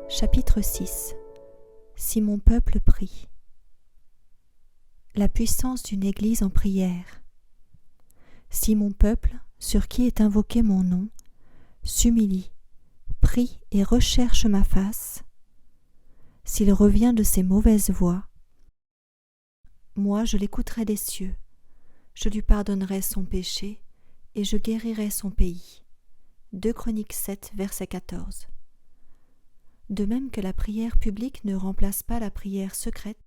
Chapitre 6. Si mon peuple prie. La puissance d'une église en prière. Si mon peuple, sur qui est invoqué mon nom, s'humilie, prie et recherche ma face, s'il revient de ses mauvaises voies, moi je l'écouterai des cieux, je lui pardonnerai son péché et je guérirai son pays. 2 Chroniques 7, verset 14. De même que la prière publique ne remplace pas la prière secrète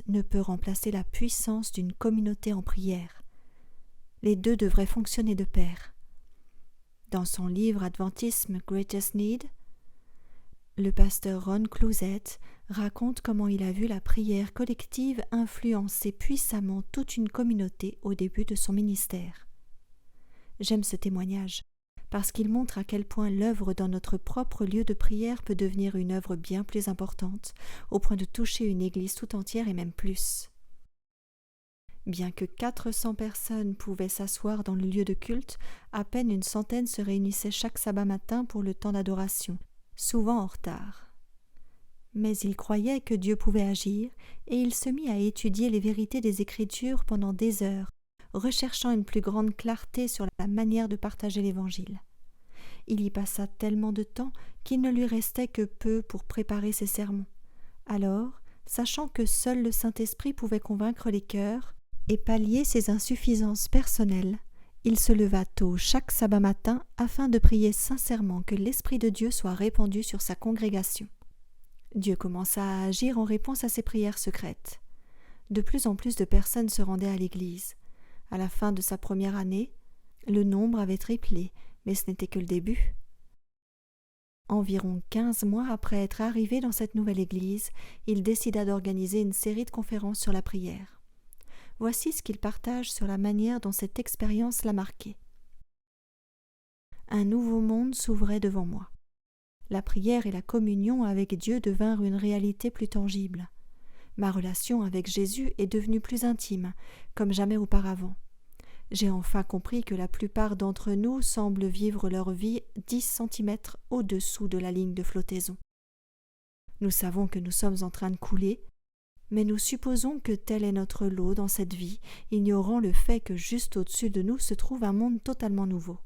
ne peut remplacer la puissance d'une communauté en prière. Les deux devraient fonctionner de pair. Dans son livre Adventism Greatest Need, le pasteur Ron Clouzet raconte comment il a vu la prière collective influencer puissamment toute une communauté au début de son ministère. J'aime ce témoignage parce qu'il montre à quel point l'œuvre dans notre propre lieu de prière peut devenir une œuvre bien plus importante, au point de toucher une église tout entière et même plus. Bien que 400 personnes pouvaient s'asseoir dans le lieu de culte, à peine une centaine se réunissaient chaque sabbat matin pour le temps d'adoration, souvent en retard. Mais il croyait que Dieu pouvait agir, et il se mit à étudier les vérités des Écritures pendant des heures, recherchant une plus grande clarté sur la manière de partager l'Évangile. Il y passa tellement de temps qu'il ne lui restait que peu pour préparer ses sermons. Alors, sachant que seul le Saint-Esprit pouvait convaincre les cœurs et pallier ses insuffisances personnelles, il se leva tôt chaque sabbat matin afin de prier sincèrement que l'Esprit de Dieu soit répandu sur sa congrégation. Dieu commença à agir en réponse à ses prières secrètes. De plus en plus de personnes se rendaient à l'Église. À la fin de sa première année, le nombre avait triplé, mais ce n'était que le début. Environ 15 mois après être arrivé dans cette nouvelle église, il décida d'organiser une série de conférences sur la prière. Voici ce qu'il partage sur la manière dont cette expérience l'a marqué. Un nouveau monde s'ouvrait devant moi. La prière et la communion avec Dieu devinrent une réalité plus tangible. Ma relation avec Jésus est devenue plus intime, comme jamais auparavant. J'ai enfin compris que la plupart d'entre nous semblent vivre leur vie 10 cm au-dessous de la ligne de flottaison. Nous savons que nous sommes en train de couler, mais nous supposons que tel est notre lot dans cette vie, ignorant le fait que juste au-dessus de nous se trouve un monde totalement nouveau.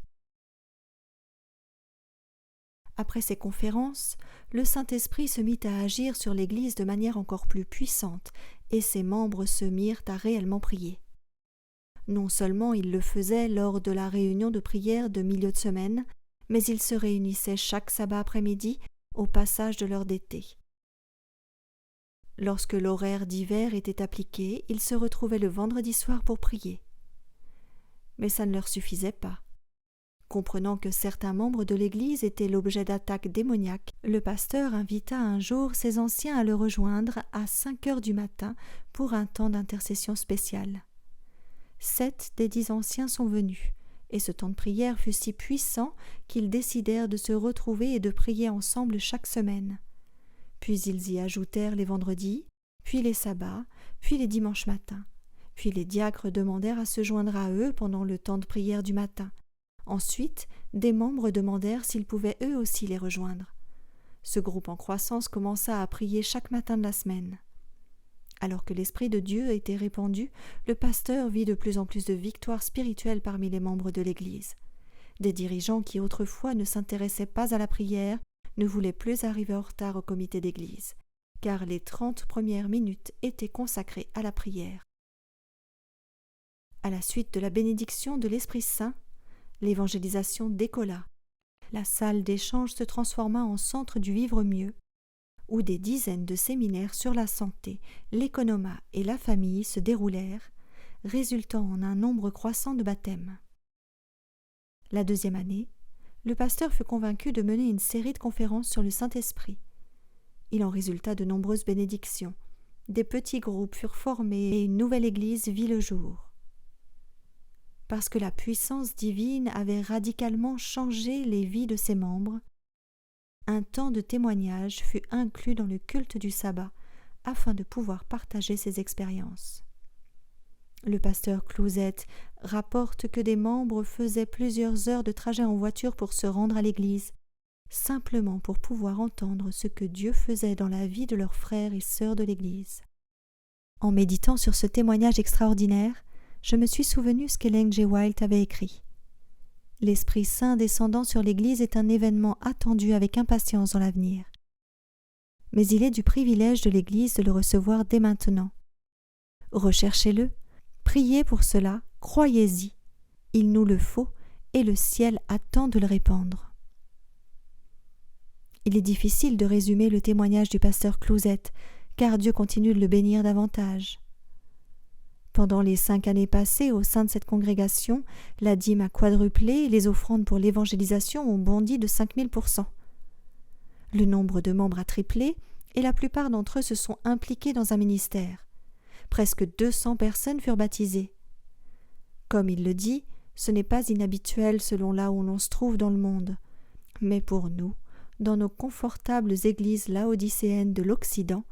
Après ces conférences, le Saint-Esprit se mit à agir sur l'Église de manière encore plus puissante, et ses membres se mirent à réellement prier. Non seulement ils le faisaient lors de la réunion de prière de milieu de semaine, mais ils se réunissaient chaque sabbat après-midi au passage de l'heure d'été. Lorsque l'horaire d'hiver était appliqué, ils se retrouvaient le vendredi soir pour prier. Mais ça ne leur suffisait pas. Comprenant que certains membres de l'Église étaient l'objet d'attaques démoniaques, le pasteur invita un jour ses anciens à le rejoindre à 5 heures du matin pour un temps d'intercession spécial. 7 des 10 anciens sont venus, et ce temps de prière fut si puissant qu'ils décidèrent de se retrouver et de prier ensemble chaque semaine. Puis ils y ajoutèrent les vendredis, puis les sabbats, puis les dimanches matins. Puis les diacres demandèrent à se joindre à eux pendant le temps de prière du matin. Ensuite, des membres demandèrent s'ils pouvaient eux aussi les rejoindre. Ce groupe en croissance commença à prier chaque matin de la semaine. Alors que l'Esprit de Dieu était répandu, le pasteur vit de plus en plus de victoires spirituelles parmi les membres de l'Église. Des dirigeants qui autrefois ne s'intéressaient pas à la prière ne voulaient plus arriver en retard au comité d'Église, car les 30 premières minutes étaient consacrées à la prière. À la suite de la bénédiction de l'Esprit Saint, l'évangélisation décolla. La salle d'échange se transforma en centre du vivre mieux, où des dizaines de séminaires sur la santé, l'économat et la famille se déroulèrent, résultant en un nombre croissant de baptêmes. La deuxième année, le pasteur fut convaincu de mener une série de conférences sur le Saint-Esprit. Il en résulta de nombreuses bénédictions. Des petits groupes furent formés et une nouvelle église vit le jour. Parce que la puissance divine avait radicalement changé les vies de ses membres, un temps de témoignage fut inclus dans le culte du sabbat afin de pouvoir partager ses expériences. Le pasteur Clouzet rapporte que des membres faisaient plusieurs heures de trajet en voiture pour se rendre à l'église, simplement pour pouvoir entendre ce que Dieu faisait dans la vie de leurs frères et sœurs de l'Église. En méditant sur ce témoignage extraordinaire, je me suis souvenu ce qu'Ellen G. White avait écrit. L'Esprit Saint descendant sur l'Église est un événement attendu avec impatience dans l'avenir. Mais il est du privilège de l'Église de le recevoir dès maintenant. Recherchez-le, priez pour cela, croyez-y. Il nous le faut et le ciel attend de le répandre. Il est difficile de résumer le témoignage du pasteur Clouzet, car Dieu continue de le bénir davantage. Pendant les 5 années passées au sein de cette congrégation, la dîme a quadruplé et les offrandes pour l'évangélisation ont bondi de 5000%. Le nombre de membres a triplé et la plupart d'entre eux se sont impliqués dans un ministère. Presque 200 personnes furent baptisées. Comme il le dit, ce n'est pas inhabituel selon là où l'on se trouve dans le monde. Mais pour nous, dans nos confortables églises laodicéennes de l'Occident,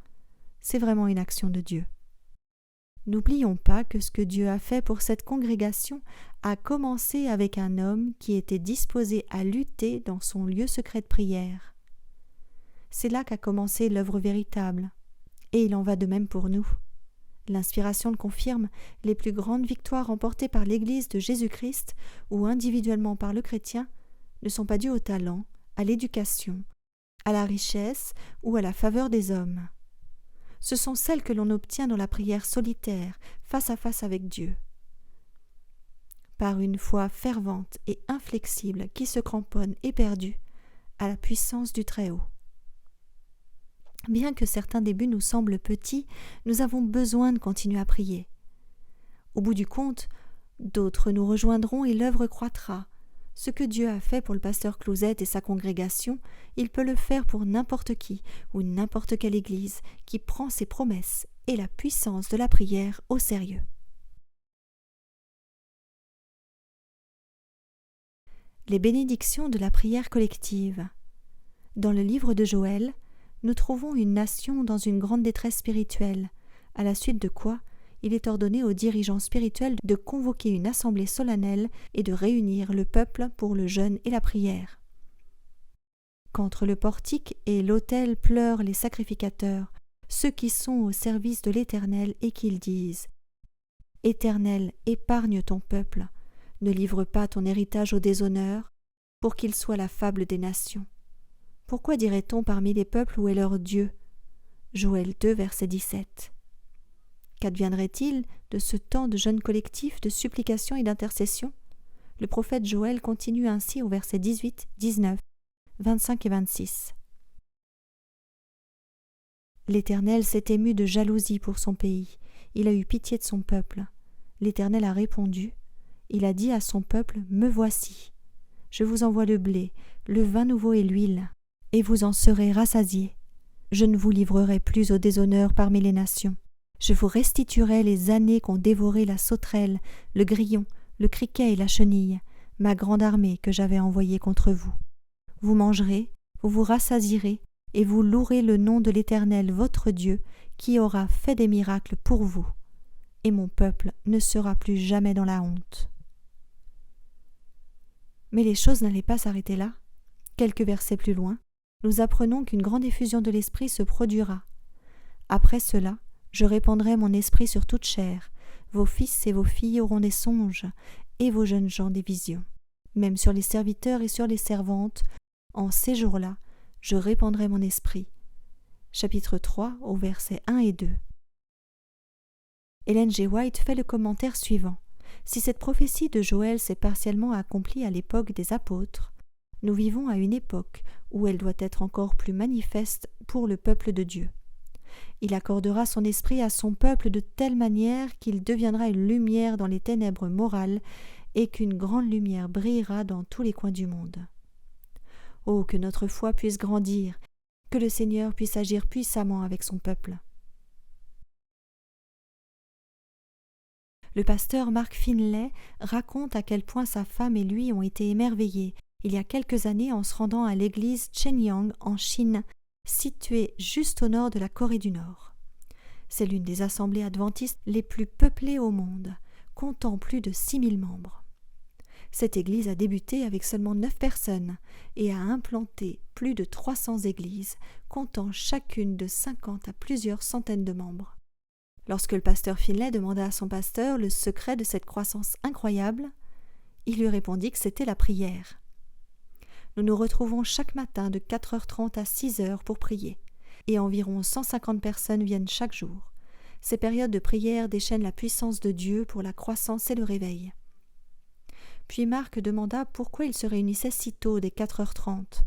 c'est vraiment une action de Dieu. N'oublions pas que ce que Dieu a fait pour cette congrégation a commencé avec un homme qui était disposé à lutter dans son lieu secret de prière. C'est là qu'a commencé l'œuvre véritable, et il en va de même pour nous. L'inspiration le confirme, les plus grandes victoires remportées par l'Église de Jésus-Christ ou individuellement par le chrétien ne sont pas dues au talent, à l'éducation, à la richesse ou à la faveur des hommes. Ce sont celles que l'on obtient dans la prière solitaire, face à face avec Dieu. Par une foi fervente et inflexible qui se cramponne éperdue à la puissance du Très-Haut. Bien que certains débuts nous semblent petits, nous avons besoin de continuer à prier. Au bout du compte, d'autres nous rejoindront et l'œuvre croîtra. Ce que Dieu a fait pour le pasteur Clouzet et sa congrégation, il peut le faire pour n'importe qui ou n'importe quelle église qui prend ses promesses et la puissance de la prière au sérieux. Les bénédictions de la prière collective. Dans le livre de Joël, nous trouvons une nation dans une grande détresse spirituelle, à la suite de quoi il est ordonné aux dirigeants spirituels de convoquer une assemblée solennelle et de réunir le peuple pour le jeûne et la prière. Qu'entre le portique et l'autel pleurent les sacrificateurs, ceux qui sont au service de l'Éternel, et qu'ils disent « Éternel, épargne ton peuple, ne livre pas ton héritage au déshonneur, pour qu'il soit la fable des nations. Pourquoi dirait-on parmi les peuples où est leur Dieu » Joël 2, verset 17. Qu'adviendrait-il de ce temps de jeûne collectif, de supplication et d'intercession ? Le prophète Joël continue ainsi au verset 18, 19, 25 et 26. L'Éternel s'est ému de jalousie pour son pays. Il a eu pitié de son peuple. L'Éternel a répondu. Il a dit à son peuple, « Me voici. Je vous envoie le blé, le vin nouveau et l'huile, et vous en serez rassasiés. Je ne vous livrerai plus au déshonneur parmi les nations. Je vous restituerai les années qu'ont dévoré la sauterelle, le grillon, le criquet et la chenille, ma grande armée que j'avais envoyée contre vous. Vous mangerez, vous vous rassasierez, et vous louerez le nom de l'Éternel votre Dieu, qui aura fait des miracles pour vous. Et mon peuple ne sera plus jamais dans la honte. » Mais les choses n'allaient pas s'arrêter là. Quelques versets plus loin, nous apprenons qu'une grande effusion de l'Esprit se produira. Après cela, je répandrai mon esprit sur toute chair. Vos fils et vos filles auront des songes, et vos jeunes gens des visions. Même sur les serviteurs et sur les servantes, en ces jours-là, je répandrai mon esprit. Chapitre 3, au verset 1 et 2. Ellen G. White fait le commentaire suivant. Si cette prophétie de Joël s'est partiellement accomplie à l'époque des apôtres, nous vivons à une époque où elle doit être encore plus manifeste pour le peuple de Dieu. Il accordera son esprit à son peuple de telle manière qu'il deviendra une lumière dans les ténèbres morales et qu'une grande lumière brillera dans tous les coins du monde. Oh, que notre foi puisse grandir, que le Seigneur puisse agir puissamment avec son peuple. Le pasteur Mark Finlay raconte à quel point sa femme et lui ont été émerveillés il y a quelques années en se rendant à l'église Shenyang en Chine, située juste au nord de la Corée du Nord. C'est l'une des assemblées adventistes les plus peuplées au monde, comptant plus de 6000 membres. Cette église a débuté avec seulement 9 personnes et a implanté plus de 300 églises, comptant chacune de 50 à plusieurs centaines de membres. Lorsque le pasteur Finlay demanda à son pasteur le secret de cette croissance incroyable, il lui répondit que c'était la prière. Nous nous retrouvons chaque matin de 4h30 à 6h pour prier, et environ 150 personnes viennent chaque jour. Ces périodes de prière déchaînent la puissance de Dieu pour la croissance et le réveil. Puis Marc demanda pourquoi ils se réunissaient si tôt dès 4h30.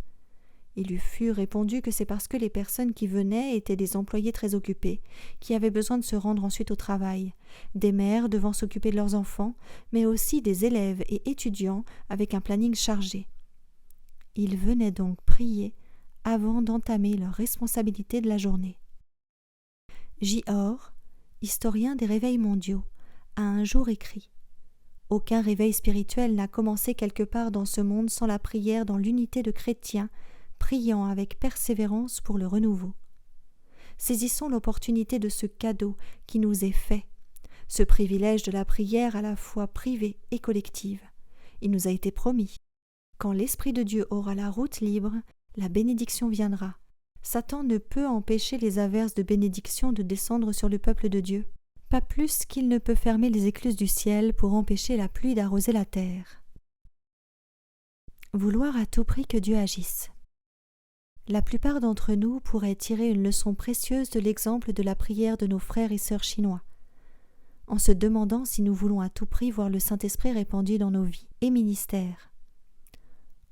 Il lui fut répondu que c'est parce que les personnes qui venaient étaient des employés très occupés, qui avaient besoin de se rendre ensuite au travail, des mères devant s'occuper de leurs enfants, mais aussi des élèves et étudiants avec un planning chargé. Ils venaient donc prier avant d'entamer leurs responsabilités de la journée. J. Orr, historien des réveils mondiaux, a un jour écrit « Aucun réveil spirituel n'a commencé quelque part dans ce monde sans la prière dans l'unité de chrétiens, priant avec persévérance pour le renouveau. Saisissons l'opportunité de ce cadeau qui nous est fait, ce privilège de la prière à la fois privée et collective. Il nous a été promis. Quand l'Esprit de Dieu aura la route libre, la bénédiction viendra. Satan ne peut empêcher les averses de bénédiction de descendre sur le peuple de Dieu, pas plus qu'il ne peut fermer les écluses du ciel pour empêcher la pluie d'arroser la terre. Vouloir à tout prix que Dieu agisse. La plupart d'entre nous pourraient tirer une leçon précieuse de l'exemple de la prière de nos frères et sœurs chinois, en se demandant si nous voulons à tout prix voir le Saint-Esprit répandu dans nos vies et ministères.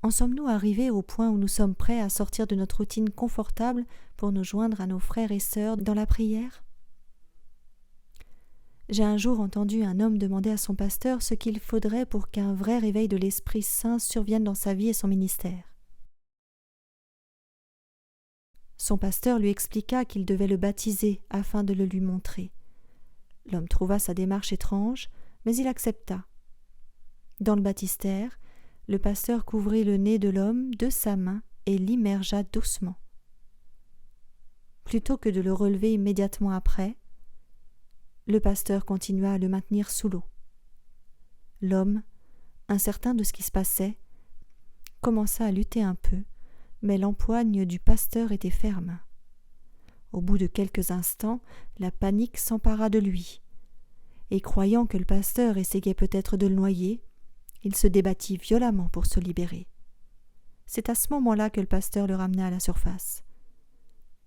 En sommes-nous arrivés au point où nous sommes prêts à sortir de notre routine confortable pour nous joindre à nos frères et sœurs dans la prière? J'ai un jour entendu un homme demander à son pasteur ce qu'il faudrait pour qu'un vrai réveil de l'Esprit Saint survienne dans sa vie et son ministère. Son pasteur lui expliqua qu'il devait le baptiser afin de le lui montrer. L'homme trouva sa démarche étrange, mais il accepta. Dans le baptistère, le pasteur couvrit le nez de l'homme de sa main et l'immergea doucement. Plutôt que de le relever immédiatement après, le pasteur continua à le maintenir sous l'eau. L'homme, incertain de ce qui se passait, commença à lutter un peu, mais l'empoigne du pasteur était ferme. Au bout de quelques instants, la panique s'empara de lui, et croyant que le pasteur essayait peut-être de le noyer, il se débattit violemment pour se libérer. C'est à ce moment-là que le pasteur le ramena à la surface.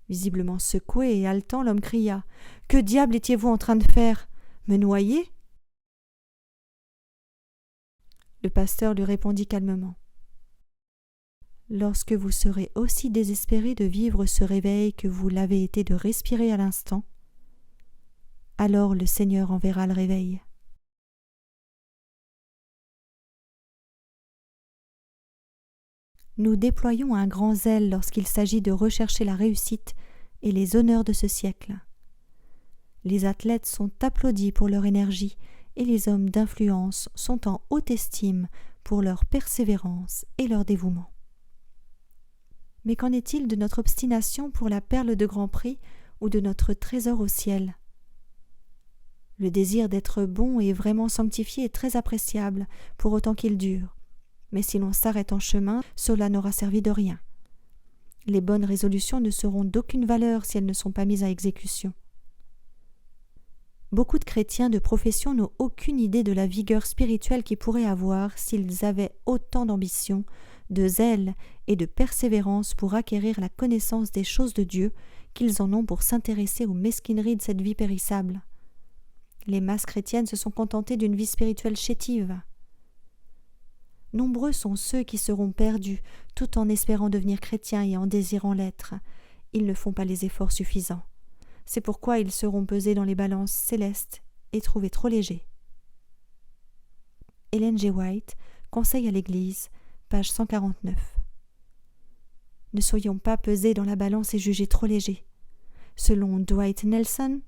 Visiblement secoué et haletant, l'homme cria « Que diable étiez-vous en train de faire? Me noyer ?» Le pasteur lui répondit calmement « Lorsque vous serez aussi désespéré de vivre ce réveil que vous l'avez été de respirer à l'instant, alors le Seigneur enverra le réveil. » Nous déployons un grand zèle lorsqu'il s'agit de rechercher la réussite et les honneurs de ce siècle. Les athlètes sont applaudis pour leur énergie et les hommes d'influence sont en haute estime pour leur persévérance et leur dévouement. Mais qu'en est-il de notre obstination pour la perle de grand prix ou de notre trésor au ciel? Le désir d'être bon et vraiment sanctifié est très appréciable, pour autant qu'il dure. Mais si l'on s'arrête en chemin, cela n'aura servi de rien. Les bonnes résolutions ne seront d'aucune valeur si elles ne sont pas mises à exécution. Beaucoup de chrétiens de profession n'ont aucune idée de la vigueur spirituelle qu'ils pourraient avoir s'ils avaient autant d'ambition, de zèle et de persévérance pour acquérir la connaissance des choses de Dieu qu'ils en ont pour s'intéresser aux mesquineries de cette vie périssable. Les masses chrétiennes se sont contentées d'une vie spirituelle chétive. Nombreux sont ceux qui seront perdus, tout en espérant devenir chrétiens et en désirant l'être. Ils ne font pas les efforts suffisants. C'est pourquoi ils seront pesés dans les balances célestes et trouvés trop légers. Ellen G. White, Conseil à l'Église, page 149. Ne soyons pas pesés dans la balance et jugés trop légers. Selon Dwight Nelson,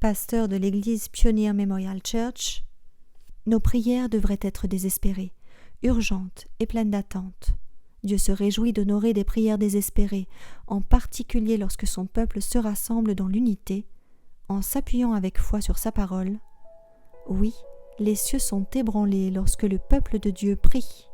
pasteur de l'Église Pioneer Memorial Church, nos prières devraient être désespérées, urgente et pleine d'attente. Dieu se réjouit d'honorer des prières désespérées, en particulier lorsque son peuple se rassemble dans l'unité, en s'appuyant avec foi sur sa parole. Oui, les cieux sont ébranlés lorsque le peuple de Dieu prie.